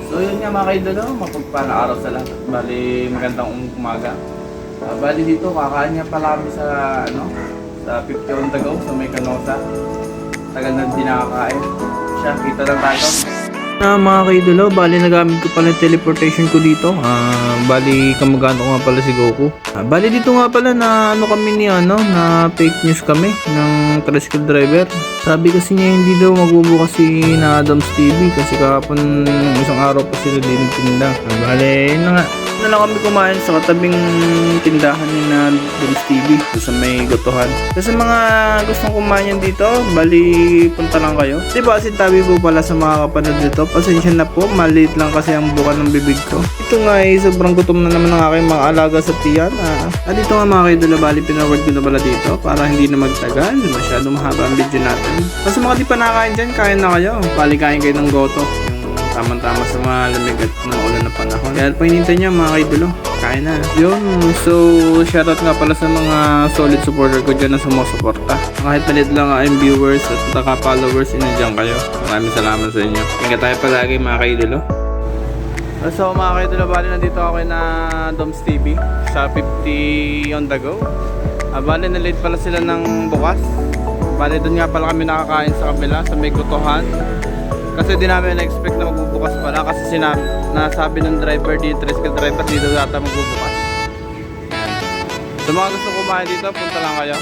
So yun nga mga kaidolo, mapagpalang araw sa lahat. Bali magandang umaga. Bali dito kakain nga pala kami sa sa 50 on the go sa may Canosa. Tagal na din nakakain. Siya, kita lang tayo. Mga kaidolo, bali nagamit ko pala yung teleportation ko dito. Bali kamagano ko nga pala si Goku. Bali dito nga pala na kami ni na fake news kami ng tricycle driver. Sabi kasi niya hindi daw magbubukas si na Adams TV kasi kahapon isang araw pa sila din nagtinda. Bali yun na nga. Na lang kami kumain sa katabing tindahan ni na Adams TV sa may gotohan. Kasi mga gustong kumain yan dito, bali punta lang kayo. Diba sintabi po pala sa mga kapanood dito. Pasensya na po, maliit lang kasi ang buka ng bibig ko. Ito nga ay sobrang gutom na naman ng aking mga alaga sa tiyan. Dito nga mga kaidolo, bali pinaward ko na pala dito para hindi na magtagal. Masyado mahaba ang video natin. Kasi mga di pa nakain dyan, kain na kayo. Bali kain kayo ng goto. Yung tamang-tama sa mga lamig at maulan na panahon. Kaya po hinintay nyo mga kaidolo, kain na. Yun, so shoutout nga pala sa mga solid supporter ko dyan na sumusuporta. Kahit palit lang ang viewers at taka-followers, inadyan kayo. Maraming salamat sa inyo. Ingat tayo palagi mga kaidolo. So mga kaidolo, bali nandito ako na Doms TV sa 50 on the go. Bali na late pala sila ng bukas. Bali doon nga pala kami nakakain sa kabila sa may gutuhan. Kasi di namin na-expect na magbubukas pala kasi nasabi ng driver, tricycle driver, dito data magbubukas. Sa mga gusto kumain dito, punta lang kayo.